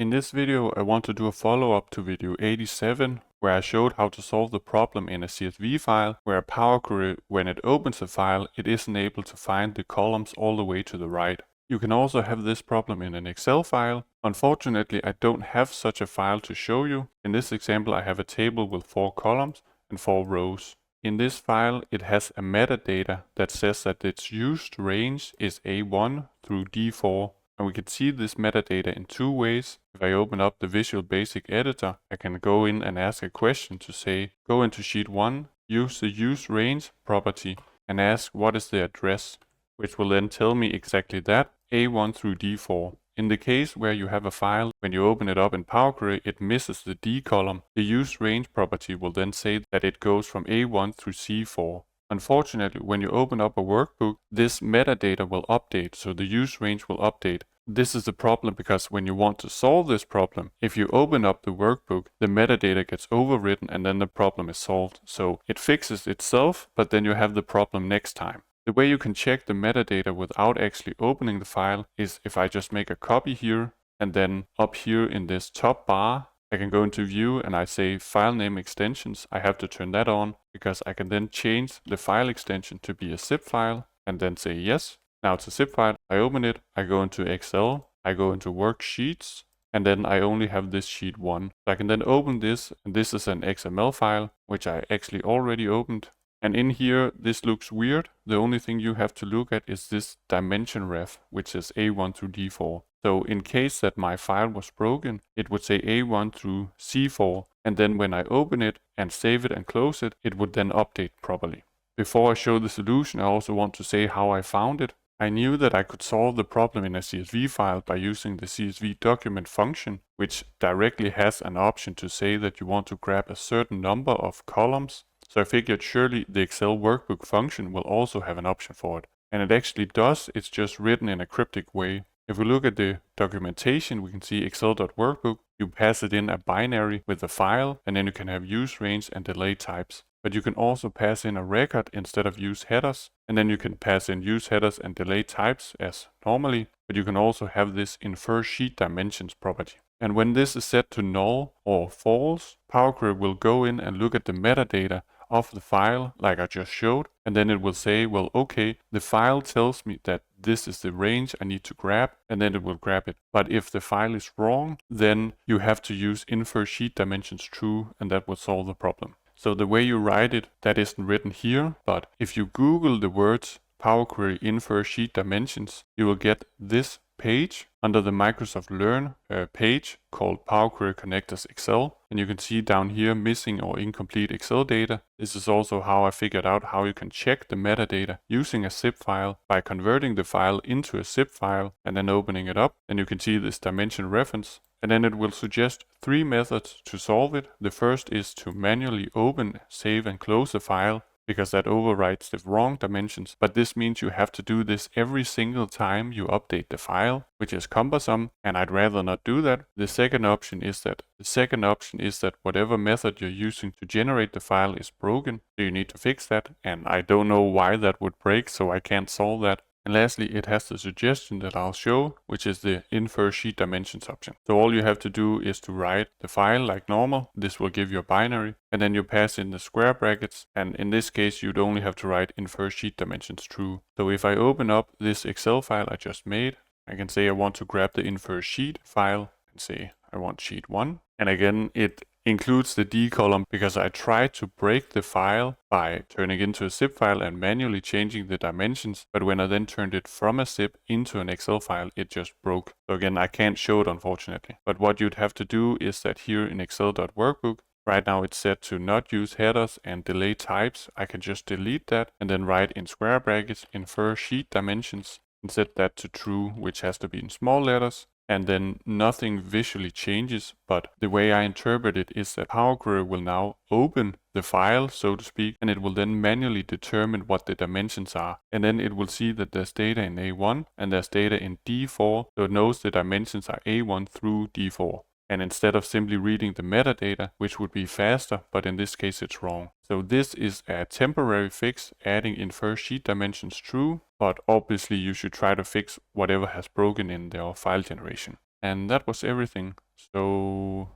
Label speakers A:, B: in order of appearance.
A: In this video, I want to do a follow-up to video 87, where I showed how to solve the problem in a CSV file, where a Power Query, when it opens a file, it isn't able to find the columns all the way to the right. You can also have this problem in an Excel file. Unfortunately, I don't have such a file to show you. In this example, I have a table with 4 columns and 4 rows. In this file, it has a metadata that says that its used range is A1 through D4. And we can see this metadata in 2 ways. If I open up the Visual Basic editor, I can go in and ask a question to say, go into sheet 1, use the UsedRange property, and ask what is the address, which will then tell me exactly that, A1 through D4. In the case where you have a file, when you open it up in Power Query, it misses the D column, the UsedRange property will then say that it goes from A1 through C4. Unfortunately, when you open up a workbook, this metadata will update, so the UsedRange will update. This is the problem because when you want to solve this problem, if you open up the workbook, the metadata gets overwritten and then the problem is solved. So it fixes itself, but then you have the problem next time. The way you can check the metadata without actually opening the file is if I just make a copy here, and then up here in this top bar, I can go into view and I say file name extensions. I have to turn that on because I can then change the file extension to be a zip file and then say yes. Now it's a zip file. I open it, I go into Excel, I go into worksheets, and then I only have this sheet 1. So I can then open this, and this is an XML file, which I actually already opened. And in here, this looks weird. The only thing you have to look at is this dimension ref, which is A1 through D4. So in case that my file was broken, it would say A1 through C4. And then when I open it and save it and close it, it would then update properly. Before I show the solution, I also want to say how I found it. I knew that I could solve the problem in a CSV file by using the CSV document function, which directly has an option to say that you want to grab a certain number of columns. So I figured surely the Excel.Workbook function will also have an option for it. And it actually does, it's just written in a cryptic way. If we look at the documentation, we can see Excel.Workbook. You pass it in a binary with a file, and then you can have use range and delay types. But you can also pass in a record instead of use headers, and then you can pass in use headers and delay types as normally, but you can also have this InferSheetDimensions property. And when this is set to null or false, Power Query will go in and look at the metadata of the file like I just showed, and then it will say, well, okay, the file tells me that this is the range I need to grab, and then it will grab it. But if the file is wrong, then you have to use InferSheetDimensions-true, and that will solve the problem. So the way you write it, that isn't written here, but if you Google the words Power Query InferSheetDimensions, you will get this page under the Microsoft Learn page called Power Query Connectors Excel. And you can see down here missing or incomplete Excel data. This is also how I figured out how you can check the metadata using a zip file by converting the file into a zip file and then opening it up. And you can see this dimension reference. And then it will suggest 3 methods to solve it. The first is to manually open, save and close a file, because that overwrites the wrong dimensions. But this means you have to do this every single time you update the file, which is cumbersome, and I'd rather not do that. The second option is that whatever method you're using to generate the file is broken, so you need to fix that, and I don't know why that would break, so I can't solve that. And lastly, it has the suggestion that I'll show, which is the InferSheetDimensions option. So all you have to do is to write the file like normal. This will give you a binary, and then you pass in the square brackets. And in this case, you'd only have to write InferSheetDimensions-true. So if I open up this Excel file I just made, I can say I want to grab the InferSheet file and say I want sheet 1. And again, it includes the D column because I tried to break the file by turning it into a zip file and manually changing the dimensions, but when I then turned it from a zip into an Excel file, it just broke. So again, I can't show it unfortunately. But what you'd have to do is that here in Excel.Workbook, right now it's set to not use headers and delay types. I can just delete that and then write in square brackets InferSheetDimensions and set that to true, which has to be in small letters. And then nothing visually changes, but the way I interpret it is that Power Query will now open the file, so to speak, and it will then manually determine what the dimensions are. And then it will see that there's data in A1 and there's data in D4, so it knows the dimensions are A1 through D4. And instead of simply reading the metadata, which would be faster, but in this case it's wrong. So this is a temporary fix, adding InferSheetDimensions-true, but obviously you should try to fix whatever has broken in their file generation. And that was everything. So